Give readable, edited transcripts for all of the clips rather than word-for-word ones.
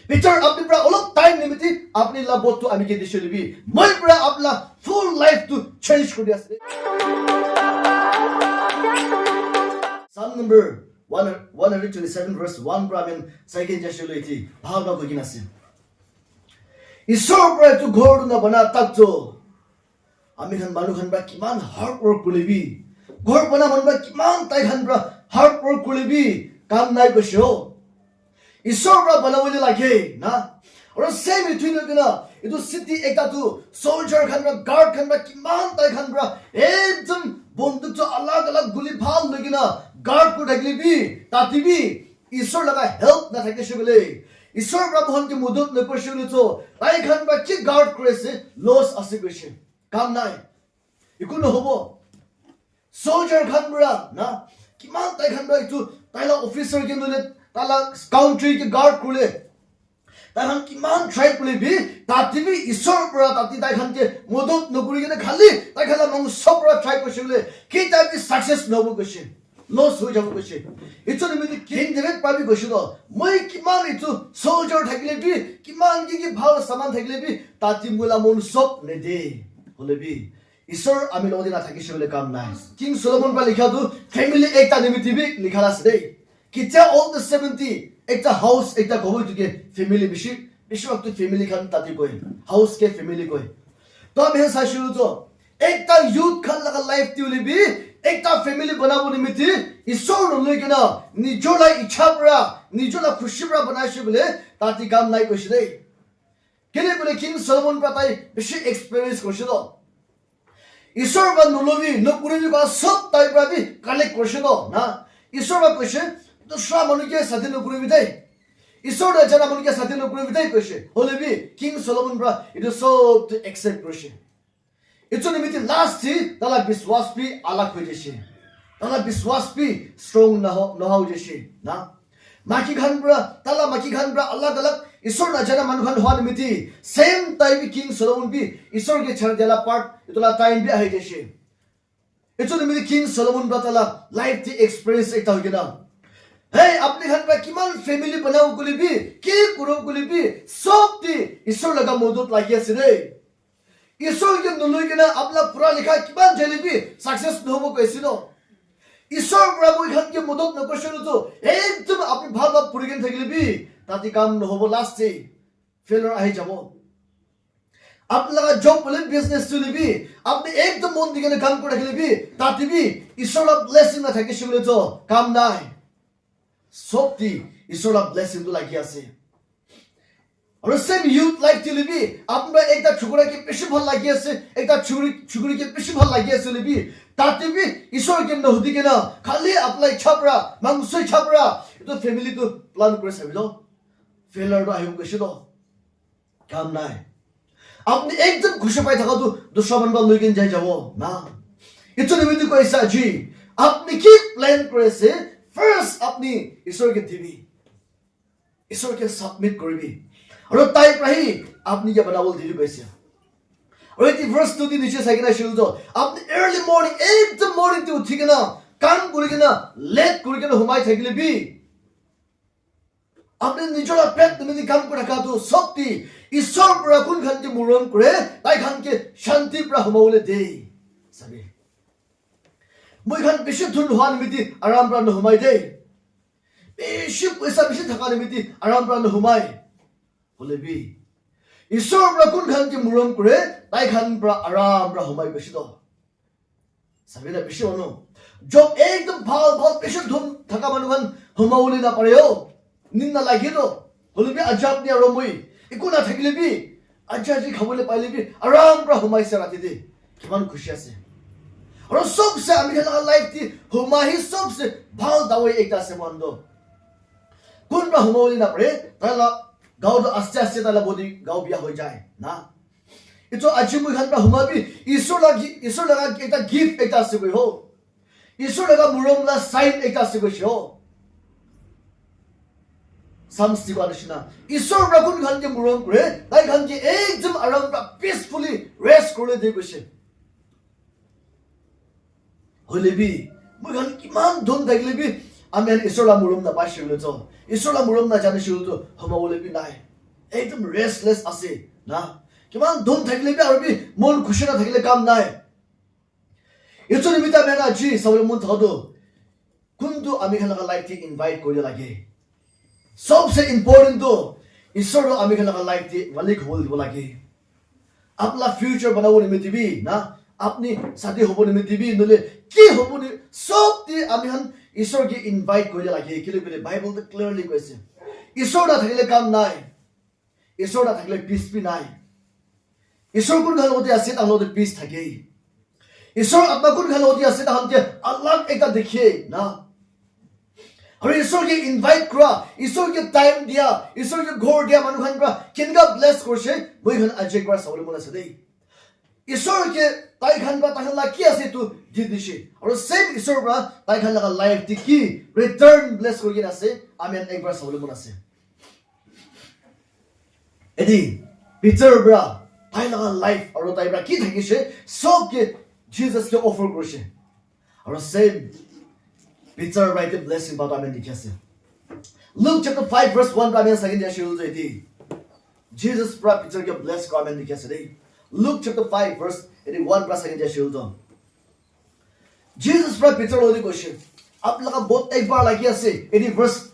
Peter apni pra olop time nimiti apni la botu ami ke dishe libi. Moi pra apna full life to change kuri ase. Psalm number 127 verse 1 pra amen second jashe loiti bhagna kogina ase. Isor pra tu ghor na bana takjo. Ami khan manu khan pra kiman hard work kulibi. Ghor bana man pra kiman tai khan pra hard work kulibi. Kam nai besho. Isor pra banawali lage na. Or same between na itu city ekta tu soldier khan pra guard khan pra kiman tai khan pra ekdom bonduk to alag alag guli phal lagina guard ko thaklibi tatibi Isor laga help na thakle shibele Isor pra bhon ke mudut na koshulu to tai khan pra ki guard korese loss ase koise kam nai ikuno hobo soldier khan pra na kiman tai khan pra itu taila officer ke nule taila country ke guard kule tai khan kiman try kulibi tatibi Isor pra tati tai khan ke mudut nokuri ke khali tai khan mang sobra try koshule ki type success nobo koise loss ho jabu koise itu nimiti king David pabi koshilo moi kiman itu soldier thaklebi kiman ki bhal saman thaklebi tati mula mon sob ne de holebi Isor ami lodi na thakise bole kam nai King Solomon pa likha tu family ekta nimiti bi likhala ase dei kitya all the 70 ekta house ekta gobo tuke family bishi waktu family khan tati koi house ke family koi to ami sa shuru to ekta youth khan laga life tiuli bi ekta family banabo nimiti Isor no loikena nijola ichha pra nijola khushi pra banashe bole tati kam nai koise dei kene bole King Solomon pra tai bishi experience koise do Isor ba nolovi no puribi ba sob tai pra bi collect koise do na Isor ba koise to shra manuke sathe no puribi dei Isor da jana manuke sathe no puribi dei koise holebi King Solomon pra it is so to accept koise itu nimiti last thi tala biswas pi alag ho jese tala biswas pi strong na ho jese na maki khan pra tala maki khan pra alag alag Isor na jana manu khan ho nimiti same time King Solomon bi Isor ke chhar dela part itula time bi ahi jese itu nimiti King Solomon pra tala life the experience ekta hogena hey apni khan pra kiman family banau kulibi ki kuro kulibi sob ti Isor laga modot lagi ase re Isor ke nului kena apna pura likha kiman jalebi success nobo koisino Isor pra moi khan ke modot na koshino to ekdom apni bhaba purigen thaklebi tati kam nobo last day failure ahi jabo apna laga job bole business chulibi apni ekdom mon digene kam kore rakhlebi tati bi Isor la blessing na thake shibole to kam nai sobti Isor la blessing to lagi ase और same youth life tilibi apna ekta chukura ke beshi bhal lagi ase ekta chukuri ke beshi bhal lagi ase libi tati bi Isor ke nohdi ke na khali apply chapra mangsoi chapra to family to plan kore sabilo failure to ahi koise do kam nai apni ekdom khushe pai thaka to dusra ban loiken jai jabo na itu nimiti koisa ji apni ki plan kore se first apni Isor ke dibi Isor ke submit koribi और ताई प्राही आपने क्या बनावल दिली कैसे और इतनी वर्ष तो दी नीचे साइकिल शुरू तो आपने early morning एकदम morning तो उठी के ना काम करी के ना late करी के ना हुमाई थकीले भी आपने निचोला पेट में नी काम को रखा तो सबती Isor pra kun khan के मुरम करे ताई खान के शांति pra हुमावले दे सभी मुई खान बिशु धुन हुआ निमित्ती आराम pra न हुमाई दे बिशु पैसा बिशु थका निमित्ती आराम pra न हुमाई holebi Isor pra kun khan ke muram kore tai khan pra aram pra humai beshi do sabila beshi ono job ekdom bhal beshi dhum thaka manu khan humauli na pareo ninna lagi do holebi ajab ni aromoi ikuna thaklebi ajaji khabole pailebi aram pra humai se rati de kiman khushi ase aur sobse ami khan life ti humai sobse bhal dawai ekta se mondo kun pra humauli na pare tala गाँव तो आस्ते आस्ते ताला बोली गाँव बिया हो जाए ना इतो अच्छी मुझे खान पर हुआ भी ईश्वर लगा एक ता गिफ्ट एक ता से कोई हो ईश्वर लगा मुरम ला साइन एक ता से कोई हो समस्ती को आदर्शना ईश्वर रकुन खान के मुरम करे ताई खान के एकदम आराम का पीसफुली रेस्ट करे दे कुछ होले भी मुझे खान किमान धुन देखले भी आमेन ईश्वर ला मुरम ना पास शुरू तो ईश्वर ला मुरम ना जाने शुरू तो हम बोले भी नहीं একদম ৰেষ্টলেছ আছে না কিমান ধন থাকিলে বি আৰু বি মন খুশি না থাকিলে কাম নাই এইটো নিমিত্তে আমি আজি চাবলৈ মন থাকোঁ কোনটো আমি খানাকা লাইফ ঠিক ইনভাইট কৰিব লাগে सबसे इम्पोर्टेंट तो ईश्वर आम्ही खाना लाइफ ती मालिक होल দিব লাগে आपला फ्यूचर बनावो निमित्त भी ना अपनी साथी होबो निमित्त भी नले কি होबो नि सब ती आम्ही हन ईश्वर के इनवाइट কৰিব লাগে কিলে বলে বাইবেল তো ক্লিয়ারলি কৈছে ईश्वर না থাকিলে কাম নাই ईश्वर না থাকিলে পিস বি নাই ईश्वर কোন ঘালতে আছে তাহলে পিস থাকে ईश्वर আপনা কোন ঘালতে আছে তাহলে আল্লাহ একটা দেখিয়ে না और ईश्वर के इनवाइट करा ईश्वर के टाइम दिया ईश्वर के घर दिया मानुखान pra किनका ब्लेस करছে বইখান আজি একবার চাবলৈ মন আছে দেই ईश्वर के তাইখান pra তাইখান লা কি আছে তো দি দিছে আৰু সেম ईश्वर pra তাইখান লাগা লাইফ দি কি ৰিটাৰ্ন ব্লেস কৰি আছে আমি একবাৰ চাবলৈ মন আছে এদি পিটাৰ pra তাই লাগা লাইফ আৰু তাই pra কি থাকিছে সব কে জিসাস কে অফাৰ কৰিছে আৰু same Peter write a blessing about Amen dikase. Luke chapter 5 verse 1 Amen second ya shirul jai Jesus brought Peter ke bless Amen dikase dei. Luke chapter 5 verse 1 plus second ya shirul don. Jesus brought Peter lodi question. Aap laga bahut ek bar lagi ase. Edi verse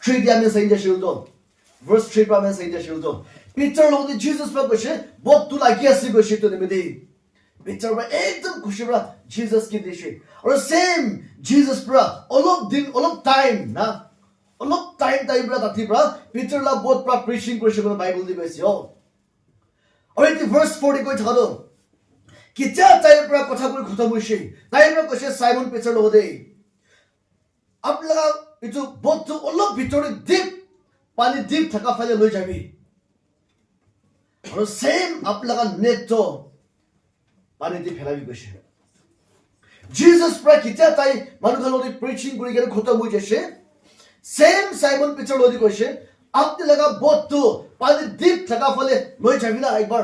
3 dia Amen second ya shirul don. Verse 3 Amen second ya shirul don. Peter lodi Jesus brought question. Bahut tu lagi ase question to nimedi. Peter bra ekdam khushi bra Jesus ki dishe aur same Jesus bra all of time na all of time tai bra tati bra Peter la both bra preaching korise kono Bible di baise ho aur eti verse 40 koi thado kitya tai bra kotha koi khotam hoise tai bra koise Simon Peter lo de apnaga itu both all of bitore deep pani deep thaka phale loi jabi aur same apnaga net to पानी ती फेलाबी গৈছে Jesus pra kitya tai manukhani preaching kuri gere khotam hoi jese same Simon Peter lodi কৈছে apni laga bottu pani deep thaka phale loi jabi na ekbar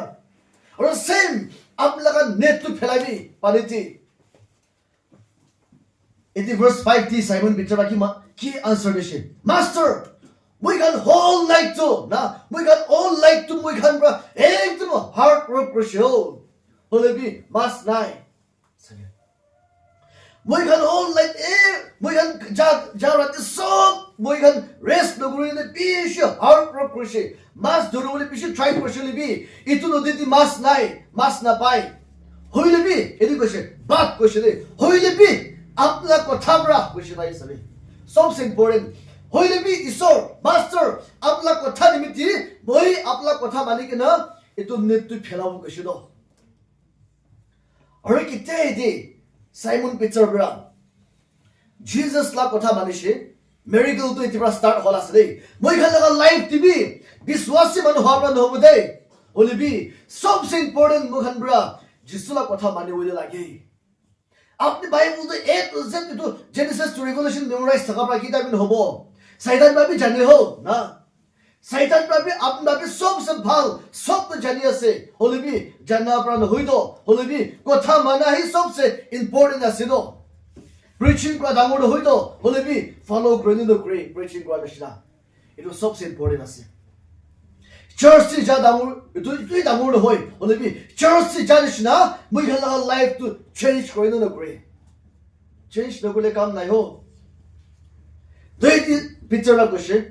aur same apni laga net tu phelabi pani ti eti verse 5 ti Simon Peter ki answer dise master we can whole night to na we can all night to we can bra ekdom hard work koriছে Holy mas nai. We can all like we can jarat so we can rest no guri ne pish hard work koriছে mas doro bole pish try koriছে libi itu no diti mas nai mas na pai hoile bi edi koise bat koise de hoile bi apna kotha bra koise nai sabe सबसे important hoile bi isor master apna kotha nimiti moi apna kotha mani ke na itu net tu phelabo koise do और कितने थे Simon Peter ब्रा Jesus ला कथा मानिसे मेरिकल तो इतिबा start होला से दे মই खान लगा life TV विश्वासी मन होबा न होबो दे ओलिबी सबसे इंपोर्टेंट mo खान ब्रा जीसस ला कथा माने होले लागे आपने बाइबल तो ए टू जेड तो जेनेसिस टू रेवलेशन मेमोराइज थका ब्रा किताब में होबो शैतान बाबी जाने हो ना शैतान बाबी आपन बाबी सबसे ভাল सब तो जानी আছে होलिबी जानना प्राण होइदो होलिबी কথা মানা হি सबसे इंपोर्टेंट আছে দো preaching করা দামোর হইদো होलिबी follow growing the great preaching করা বেশিনা এটা सबसे इंपोर्टेंट আছে church से जा दामोर itu দামোর হই होलिबी church से জানিস না মই খালা লাইফ টু চেঞ্জ করিনো না গ্রে চেঞ্জ না করলে কাম নাই হো দুই পিকচার লা question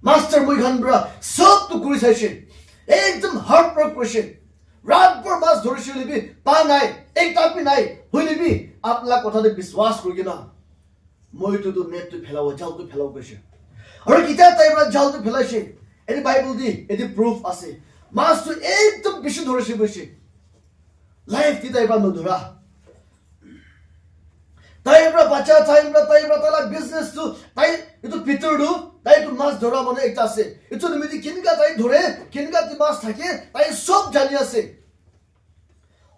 Master moi khan bra sob tu kuri saise ekdom hard work korise rat bor mas dhoriche libi pa nai ekta pi nai hoile bi apla kotha de biswas kori kina moi tu net tu phelao jal tu phelao koise aur kita tai bra jal tu phelaise edi bible di edi proof ase mas tu ekdom bishi dhoriche koise life ti tai ba no dhora tai bra bacha tai bra tala business tu tai itu pitur du তাই তো মাছ ধরা মানে একটা আছে এতো নিমিতি কিনকা তাই ধরে কিনকা তি মাছ থাকে তাই সব জানি আছে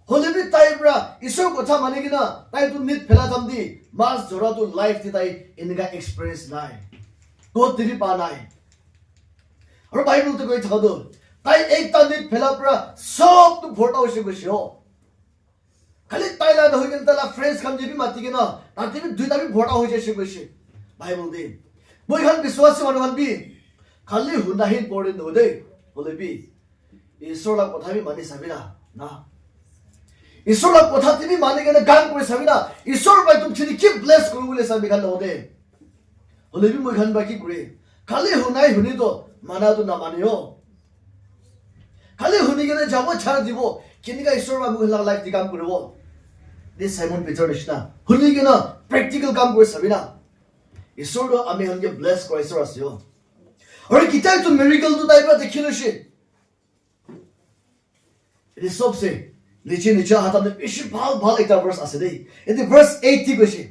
হলিবি তাইব্রা ইসো কথা মানে কিনা তাই তো নিত ফেলা দাম দি মাছ ধরা তো লাইফ তি তাই ইনকা এক্সপেরিয়েন্স নাই কোত দিবি পা নাই আর বাইবেল তো কই থাকো তাই একটা নিত ফেলা পুরা সব তো ভোটা হইছে বসে हो খালি তাইলা হই কেন তালা ফ্রেন্ডস খান দিবি মাতি কিনা তাতে দুইটা বি ভোটা হইছে বসে বাইবেল দি মই খান বিশ্বাসী মানুহ খান বি খালি হুনাহি পড়ে নদে বলেবি ঈশ্বরের কথা আমি মানি চাবি না ঈশ্বৰৰ কথা তুমি মানি কেনে গান কৰি চাবি না ঈশ্বৰৰ বাই তুমি চিনি কি ব্লেছ কৰো বুলি চাবি খান নদে হলেবি মই খান বাকি কৰি খালি শুনাই শুনি তো মানাটো নামানিও খালি শুনি কেনে যাব ছাড় দিব কেনেকা ঈশ্বৰৰ বাবু খেলা লাইফ দি কাম কৰিব দিস সাইমন পিটাৰ নিচিনা শুনি কেনে প্ৰেক্টিকেল কাম কৰি চাবি না ঈশ্বৰটো আমি হনকে ব্লেছ কৰা ঈশ্বৰ আছে আৰু কিতাইটো মিৰাকলটো টাইপৰ দেখি লৈছে এটি সবসে নিচে হাতাতে বেশি ভাল একটা ভার্স আছে দেই এটি ভার্স 80 কইছে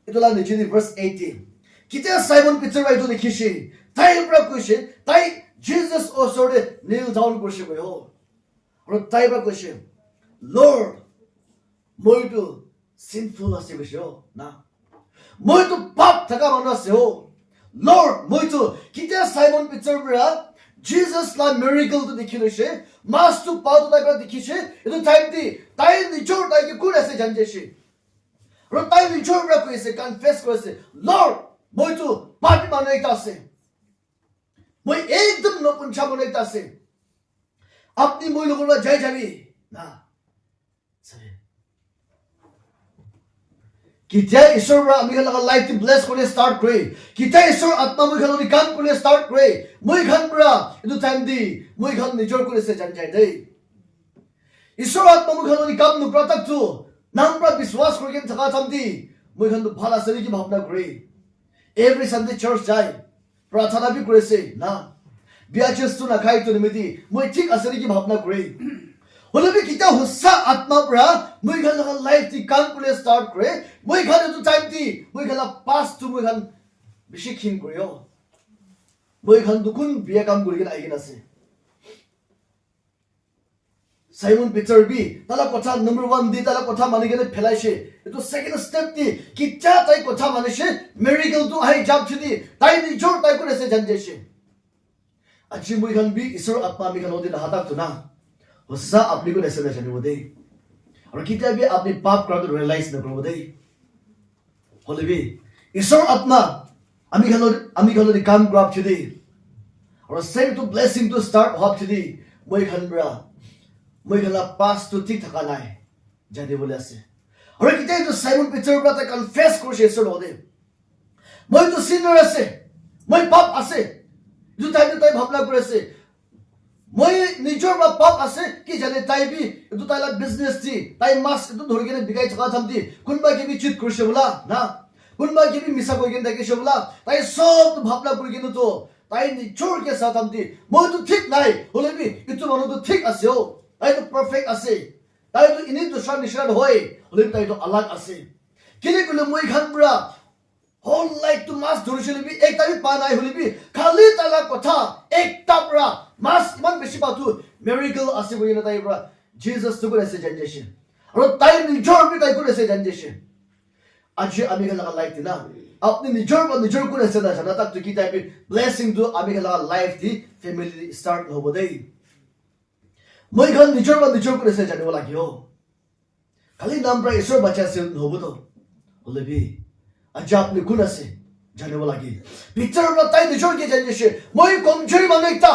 এতলা নিচে দি ভার্স 80 কিতা সাইমন পিটার বাইতো দেখিছে তাই প্রা কইছে তাই জিসাস ওসরে নীল ডাউন করছে কইও আর তাই প্রা কইছে লর্ড মইতো সিনফুল আছে কইছে না মইতো পাপ থাকা মানুষ আছে লর্ড মইতো কিতা Simon Peter bra Jesus la miracle to dikhiloise mas to paut ta kra dikhiche etu time di tai nichor tai ke kur ase janjeshi ro tai nichor bra ko ase confess ko ase lord moi to papi manu ekta ase moi ekdam no puncha manu ekta ase apni moi logor ba jai jabi na sabe কিতিয়া ঈশ্বৰ আমি লগা life T bless কৰি start কৰি কিতিয়া ঈশ্বৰ আত্মা মই খালি কাম কৰি ষ্টাৰ্ট কৰি মই খান পৰা এটো টাইম দি মই খান নিজৰ কৰিছে জান যায় দেই ঈশ্বৰ আত্মা মই খালি কাম ন প্ৰত্যক্ষ নাম পৰা বিশ্বাস কৰি কেন থাকা থাম দি মই খান ভাল আছে নেকি ভাবনা কৰি এভৰি সানডে চাৰ্চ যায় প্ৰাৰ্থনা বি কৰিছে না বিয়া চেষ্টো না খাই তো নিমিতি মই ঠিক আছে নেকি ভাবনা কৰি হলেবি কিতা হুসা আত্মা পৰা মই খান লগা লাইফ টি কাম কৰি ষ্টাৰ্ট কৰে মই খান এটো টাইম দি মই খান পাস টু মই খান বেশি খিন কৰিও মই খান দুকুন বিয়া কাম কৰি কেন আইগেন আছে সাইমন পিটার বি তালা কথা নাম্বার 1 দি তালা কথা মানি কেনে ফেলাইছে এটো সেকেন্ড স্টেপ দি কিতা তাই কথা মানিছে মিরাকল তো আই জাব ছিদি তাই নিজর তাই করেছে জানজেছে আজি মই খান বি ঈশ্বর আত্মা আমি খান ওদিন হাতাক তো না হুসা আপনি को ऐसे जाने वो दे और कितना भी अपने पाप कर तो रियलाइज न करो दे होले भी ईश्वर आत्मा আমি খালো দি কাম গ্রাফ ছিদি और same to blessing to start हॉप ছিদি মই খানব্রা মই খালা পাস টু ঠিক থাকা নাই জানি বলে আছে और কিতা তো সাইমন পিটার ব্রাতা কনফেস করছে ঈশ্বর ওদে মই তো সিনার আছে মই পাপ আছে যে তাই ভাবনা করেছে মই নিজর বা পাপ আছে কি জানে তাই বি এটো তাইলা বিজনেস টি তাই মাস এটো ধরে কেনে বিকাই থাকা থামতি কোনবা কি বি চিট করছে বলা না কোনবা কি বি মিছা কই কেনে দেখিছে বলা তাই সব ভাবনা করে কেনে তো তাই নিজর কে সাথ থামতি মই তো ঠিক নাই হলে বি এটো মানু তো ঠিক আছে ও তাই তো পারফেক্ট আছে তাই তো ইনি তো সব নিশান হয় হলে তাই তো আলাগ আছে কিনে কোনে মই খানব্রা হোল লাইফ টু মাস ধরিছিলে বি একটা বি পা নাই হলে বি খালি তালা কথা একটা ব্রা মাস মান বেশি পাতু মিরাকল আছে বই না তাই ব্রা জিসাস তো করে আছে জানজেছে আর তাই নিজর বি তাই করে আছে জানজেছে আজ আমি লাগা লাইফ দি না আপনি নিজর করে আছে না জানা তাক তো কি টাইপ ব্লেসিং তো আমি লাগা লাইফ দি ফ্যামিলি স্টার্ট হবো দেই মই খান নিজর করে আছে জানিব লাগিও খালি নাম প্রা ঈশ্বর বাঁচা আছে হবো তো বলে বি আজ আপনি গুণ আছে জানিব লাগি পিকচার তাই নিজর কে জানজেছে মই কমজোরি মানে একটা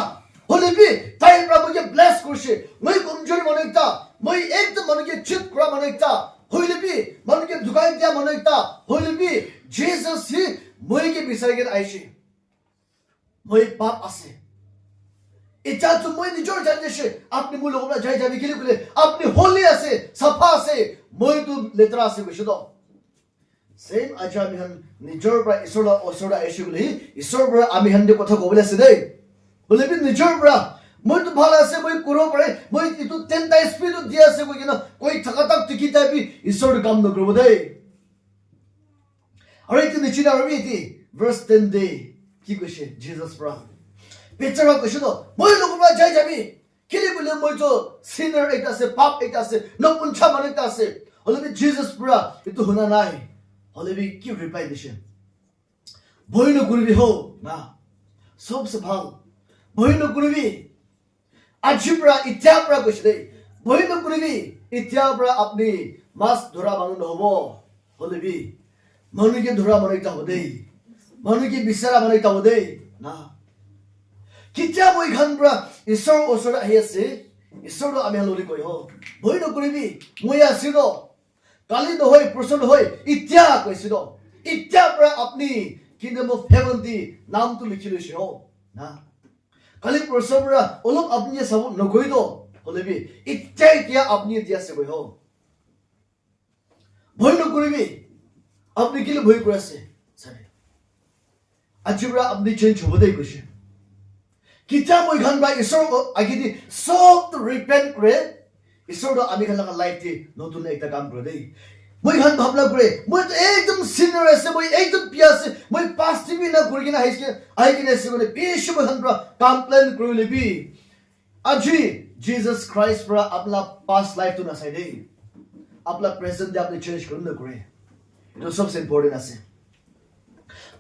হলে বি তাই প্রভুকে ব্লেস করছে মই কমজোরি মানে একটা মই একদম মনকে চিত করা মানে একটা হইলে বি মনকে দুকাই দিয়া মানে একটা হইলে বি জিসাস হি মইকে বিচারে কে আইছে মই পাপ আছে এটা তো মই নিজর জানজেছে আপনি মূল ওরা যাই যাবি কি বলে আপনি হোলি আছে সাফা আছে মই তো লেতরা আছে কইছো তো সেম আজ আমি হান নিজর প্রা ঈশ্বরা আইছে বলে ঈশ্বর প্রা আমি হান de কথা কবলে আছে দেই বলে বি নিজর প্রা মই তো ভালো আছে মই করো পারে মই তো 10 টা স্পিড দিয়া আছে কই না কই থাকা তাক টিকি তাবি ঈশ্বর কাম ন করব দেই আর এই নিচে না রবি ভার্স 10 দে কি কইছে জিসাস প্রা পিকচার কইছে তো মই লোক প্রা যাই যাবি কিলি বলে মই তো সিনার একটা আছে পাপ একটা আছে নপুঞ্ছা মানে একটা আছে হলে বি জিসাস প্রা এতো হনা নাই হলে বি কি রিপ্লাই দিছে ভয় ন করবি হো না সবসে ভাল ভয় ন করবি আজিপ্রা ইত্যাপ্রা কইছে দেই ভয় ন করবি ইত্যাপ্রা আপনি মাছ ধরা মানু নহব হলে বি মানুকে ধরা মানে একটা হবো দেই মানুকে বিচারা মানে একটা হবো দেই না কিতিয়া মই খান পৰা ঈশ্বৰৰ ওচৰত আহি আছে ঈশ্বৰটো আমি হাললি কৈ ভয় নকৰিবি মই আছো ৰ কালি নহয় প্ৰশ্ন নহয় এতিয়া কৈছো ৰ এতিয়াৰ পৰা আপুনি কিংডম অফ হেভেন দি নামটো লিখি লৈছে না কালি প্ৰশ্নৰ পৰা অলপ আপুনি চাব নকৈ দ হলেবি এতিয়া আপুনি এতিয়া আছে কৈ ভয় নকৰিবি আপুনি কিলে ভয় কৰি আছে চাবি আজিৰ পৰা আপুনি চেঞ্জ হ'ব দেই কৈছে কিতা মই খান বা ঈশ্বৰ আগেদি সব ৰিপেন্ট কৰে ঈশ্বৰটো আমি খান লাইফ দি নতুন একটা কাম কৰে দেই মই খান ভাবনা কৰে মই তো একদম সিনিয়ৰ আছে মই একদম পিয়া আছে মই পাঁচ টিভি না কৰি কিনে আহি কিনে আছে মানে বেছি মই খান পৰা কমপ্লেইন কৰি লবি আজি জিজাস ক্ৰাইষ্ট পৰা আপনা পাষ্ট লাইফটো নাচাই দেই আপনা প্ৰেজেন্ট দি আপনি চেঞ্জ কৰি নকৰে এইটো সবচে ইম্পৰ্টেন্ট আছে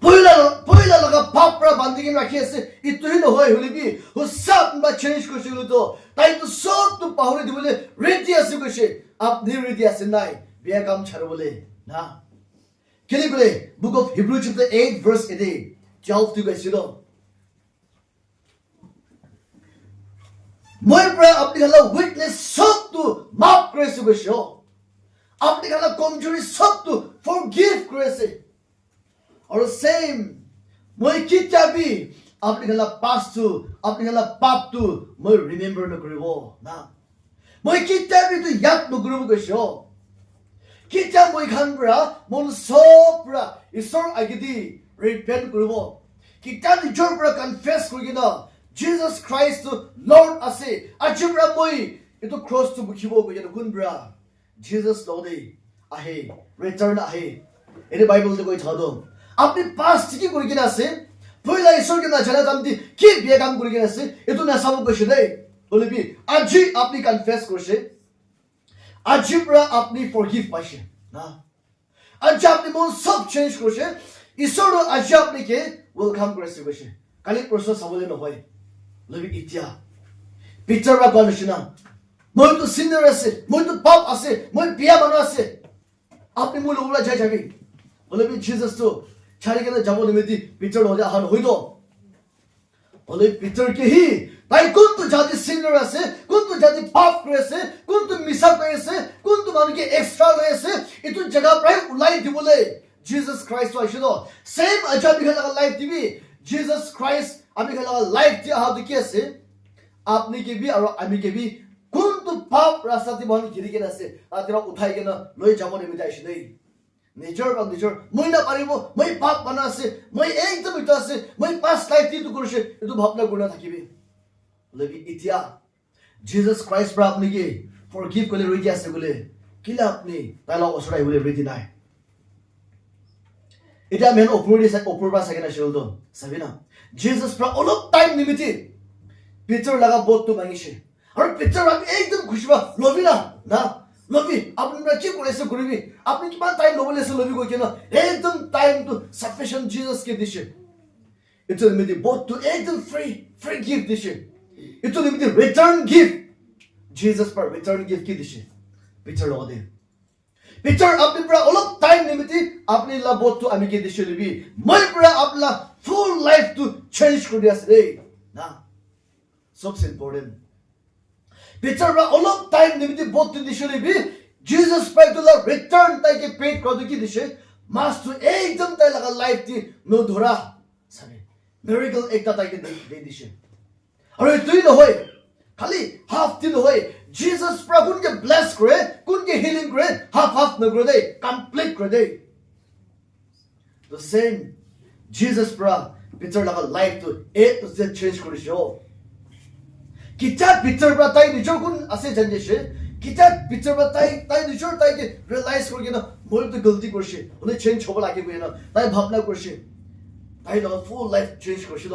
পয়লা লগা পাপ পৰা বান্ধি কিনে ৰাখি আছে ইটোহি নহয় হলিবি সব বা চেঞ্জ কৰিছিল তো তাইতো সবটো পাহৰি দিবলৈ ৰেডি আছে কৈছে আপনি ৰেডি আছে নাই বিয়া কাম ছাড়বলে না কেলে বলে book of Hebrew chapter 8 verse 12 to কৈছিল মই পৰা আপনি হলা উইকনেস সবটো মাফ কৰিছে কৈছে আপনি হলা কমজোৰি সবটো ফৰগিভ কৰিছে और सेम মই কিতাবি আপনি গলা পাস্টু আপনি গলা পাপটু মই রিমেম্বার ন করিব না মই কিতাবি তো ইয়াত ন করিব কৈছো কিতাব মই খানবৰা মন সবৰা ঈশ্বৰ আগেদি ৰিপেন্ট কৰিব কিতাব নিজৰ পৰা কনফেস কৰি না জিজাস ক্ৰাইষ্ট লৰ্ড আছে আজিৰা মই এটো ক্ৰছ টু বুখিব কৈছো কোনবৰা জিজাস লৰ্ড আহে ৰিটাৰ্ণ আহে এনে বাইবেলতে কৈ থাদো আপনি পাঁচ কি কৰি কিনে আছে পয়লা ঈশ্বৰকে নাজানা জানতি কি বিয়া কাম কৰি কিনে আছে এটো নাচাব কৈছে দেই বলিবি আজি আপনি কনফেস কৰিছে আজি পৰা আপনি ফৰগিভ পাইছে না আজি আপনি মন সব চেঞ্জ কৰিছে ঈশ্বৰ আজি আপনি কে ওয়েলকাম কৰিছে কৈছে কালি প্ৰশ্ন চাবলৈ নহয় বলিবি এতিয়া পিক্সাৰ বা কনডিশনা মই তো সিনিয়ৰ আছে মই তো পাপ আছে মই বিয়া মানুহ আছে আপনি মোৰ ওলা যাই যাবি বলিবি জিজাস তো ছাড়িকেনে যাব নিমিতি পিটার হয়ে আহান হইতো বলে পিটার কে হি তাই কোনটো জাতি সিনিয়র আছে কোনটো জাতি পাপ করেছে কোনটো মিছা করেছে কোনটো মানুষকে এক্সট্রা লয়েছে এটো জায়গা প্রায় উলাই দিবলে জিজাস ক্রাইস্ট আইছিল সেম আজাবি খালা লাইফ দিবি জিজাস ক্রাইস্ট আমি খালা লাইফ দিয়া হাউ কি আছে আপনি কে বি আর আমি কে বি কোনটো পাপ রাস্তাতে বন গিরিকে আছে আতরা উঠাই কেনা লই যাব নিমিতি আইছে দেই নিজৰ মই না পাৰিব মই পাপ বানা আছে মই একদম ইটো আছে মই পাঁচ লাইফ দিটো কৰিছে এটো ভাবনা গুণা থাকিবি লবি ইতিয়া জিজাস ক্ৰাইষ্ট পৰা আপনি কি ফৰগিভ কৰিলে ৰেডি আছে বলে কিলা আপনি তাইলা ওচৰাই বলে ৰেডি নাই এটা মেন ওপৰবা চাগে না শিলটো চাবি না জিজাস পৰা অলপ টাইম নিমিতি পিটাৰ লাগা বটটো ভাঙিছে আৰু পিটাৰ আপনি একদম খুশিবা লবি না লবি আপনি কি করেছে করিবি আপনি কি মান টাইম লবলে আছে লবি কই কেন একদম টাইম টু সাফিশিয়েন্ট জিসাস কে দিছে ইটো নিমিতি বট টু একদম ফ্রি গিফট দিছে ইটো নিমিতি রিটার্ন গিফট জিসাস পার রিটার্ন গিফট কি দিছে পিটার লদে পিটার আপনি পুরা অলপ টাইম নিমিতি আপনি লা বট টু আমি কে দিছে লবি মই পুরা আপলা ফুল লাইফ টু চেঞ্জ কৰি আছে রে না সবসে ইম্পর্টেন্ট পিটার অলপ টাইম নিমিতি বট দিছে লবি জিসাস পাইটোলা রিটার্ন তাইকে পেড কৰি কি দিছে মাস্টু একদম তাই লাগা লাইফ দি নো ধৰা সাবে মিৰাকল একটা তাইকে দে দিছে আৰু তুই নহয় খালি হাফ দিন হয় জিসাস প্ৰভুকে ব্লেস কৰে কোনকে হিলিং কৰে হাফ নকৰে দে কমপ্লিট কৰে দে the same জিসাস পৰা পিটাৰ লাগা life to A to Z change কৰিছে কিতাব পিটাৰ পৰা তাই নিজৰ গুণ আছে জানিছে কিতাব পিটাৰ পৰা তাই নিজৰ তাইকে ৰিয়েলাইজ কৰি কিনে মই তো গলতি কৰিছে হলে চেঞ্জ হ'ব লাগিব না তাই ভাবনা কৰিছে তাই লগা ফুল লাইফ চেঞ্জ কৰিছে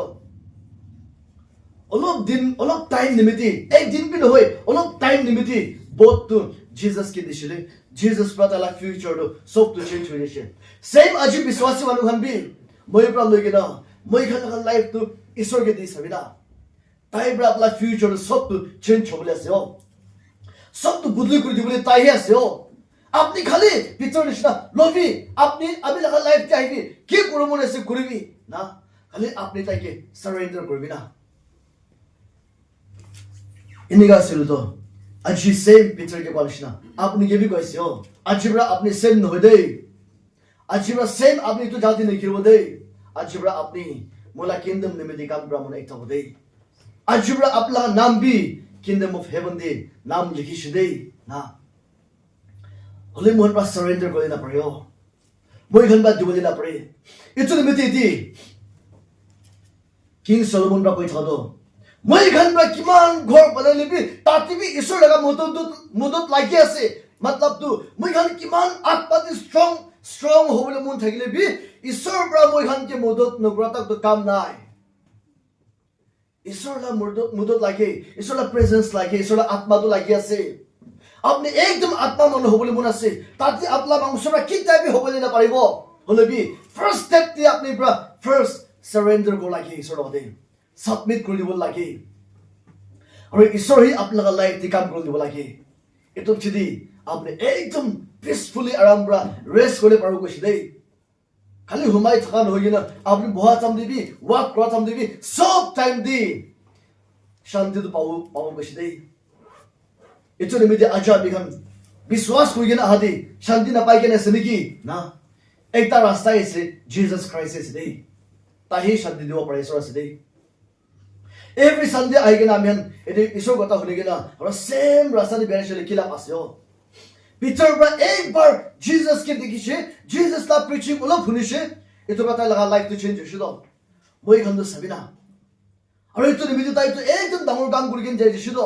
অলপ টাইম নিমিতি একদিন বি নহয় অলপ টাইম নিমিতি বহুত জিসাস কি দিছিলে জিসাস পৰা তাই ফিউচাৰটো সব তো চেঞ্জ হৈ গৈছে সেম আজি বিশ্বাসী মানুহ খান বি মই পৰা লৈ কিনে মই খান লাইফ তো ঈশ্বৰকে দি চাবি না তাই পৰা আপলা ফিউচাৰ সব তো চেঞ্জ হ'বলৈ আছে সব তো বদলি কৰি দিবলৈ তাই আছে আপনি খালি পিটাৰ নিচিনা লবি আমি লাগা লাইফ আহিবি কি কৰিব মন আছে কৰিবি না খালি আপনি তাইকে সাৰেন্ডাৰ কৰিবি না এনেকা আছিল তো আজি সেম পিটার কে বলিস না আপনি কে বি কইছে ও আজিবরা আপনি সেম নহয় দেই আজিবরা সেম আপনি তো জাতি নাই কিরব দেই আজিবরা আপনি মোলা কিংডম নিমিদি কাম ব্রাহ্মণ একটা দেই আজিবরা আপলা নাম বি কিংডম অফ হেভেন দে নাম লিখিস দেই না হলে মোহন পা সারেন্ডার করে না পারে ও মই ঘনবা দিবলি না পারে ইতো নিমিতি ইতি কিং সলোমন পা কই থাদো মই ঘনবা কিমান ঘর বনালিবি তাতিবি ঈশ্বর লাগা মদত লাগি আছে मतलब तू মই ঘন কিমান আত্মাতি strong হবলে মন থাকিলে বি ঈশ্বর ব্রা মই ঘন কে মদত নগ্রতা তো কাম নাই ঈশ্বর লা মদত লাগে ঈশ্বর লা প্রেজেন্স লাগে ঈশ্বর লা আত্মা তো লাগি আছে আপনি একদম আত্মা মন হবলে মন আছে তাতে আপলা মাংসরা কি টাইপে হবলে না পারিব হলে বি ফার্স্ট স্টেপ তি আপনি ব্রা ফার্স্ট সারেন্ডার গো লাগে ঈশ্বর হদে সাবমিট কৰি দিব লাগে আৰু ঈশ্বৰ হি আপোনালোকৰ লাইফ দি কাম কৰি দিব লাগে এটো যদি আপনি একদম পিসফুলি আরাম ব্রা রেস্ট করে পারো কইছি দেই খালি হুমাই থাকা নহয় কিনা আপনি বহা টাইম দিবি ওয়াক করা টাইম দিবি সব টাইম দি শান্তি তো পাবো কইছি দেই এটো নিমিতে আজা বিঘন বিশ্বাস কই কিনা হাদি শান্তি না পাই কিনা সনিকি না একটা রাস্তা আছে জিসাস ক্রাইস্ট আছে দেই তাহি শান্তি দিব পারে ঈশ্বর আছে দেই এভরি সানডে আই কিনা আমিন এটি ঈশ্বর কথা শুনি কিনা আর সেম রাস্তা দি বেরেশলে কিলা আছে ও পিটার ব্রা একবার জিসাস কে দেখিছে জিসাস লা প্রিচিং ওলা শুনিছে এটো কথা লাগা লাইফ তো চেঞ্জ হইছিল মই গন্ধ সাবিনা আর এটো নিমিতে তাই তো একদম ডাঙর কাম কৰি কিন যাই দিছিল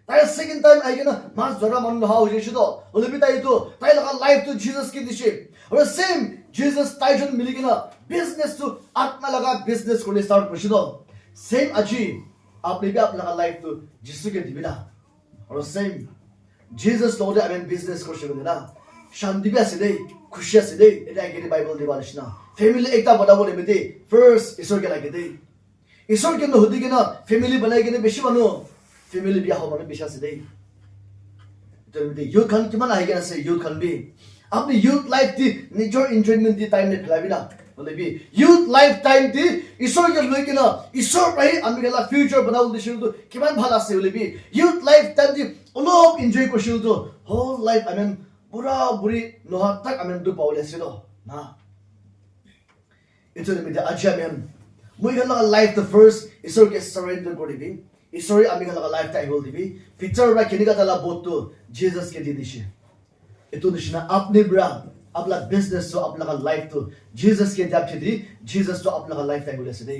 তাই সেকেন্ড টাইম আই কিনা মাস জরা মন হা হইছিল ওলবি তাই তো তাই লাগা লাইফ তো জিসাস কে দিছে আর সেম জিসাস তাই জন মিলি কিনা বিজনেস তো আত্মা লাগা বিজনেস করে স্টার্ট কৰিছিল সেম আজি আপনি भी आप लगा लाइफ तो जिससे के दिबिना और सेम जीसस लोडे आमेन बिजनेस করছে না শান্তি भी আছে দেই খুশি আছে দেই এটা আগে বাইবেল দি বলিস না ফ্যামিলি একটা বড় বলে মেতে ফার্স্ট ঈশ্বর কে লাগে দেই ঈশ্বর কে নহদি কে না ফ্যামিলি বানাই কে বেশি মানু ফ্যামিলি বিয়া হবে বেশি আছে দেই তো মেতে ইউথ খান কিমান আই আছে ইউথ খান বি আপনি ইউথ লাইফ দি নিজর এনজয়মেন্ট দি টাইম নে ফেলাবি না বলে বি ইউথ লাইফ টাইম দি ঈশ্বর কে লই কে না ঈশ্বর পাই আমি গেলা ফিউচার বানাও দিছিল তো কিমান ভাল আছে বলে বি ইউথ লাইফ টাইম দি অলপ এনজয় করছিল তো হোল লাইফ আমেন পুরা বুড়ি নহা তাক আমেন দু পাওলে ছিল না এটো নিমিতে আজি আমেন মই গেলা লাইফ দ্য ফার্স্ট ঈশ্বর কে সারেন্ডার করে দিবি ঈশ্বর আমি গেলা লাইফ টাই হল দিবি পিটার রা কিনিকা তালা বতো জিসাস কে দি দিছে এটো নিশনা আপনি ব্রা आपला बिजनेस तो आपला लाइफ तो जीसस के जब थी जीसस तो आपला लाइफ टाइम बोले से दे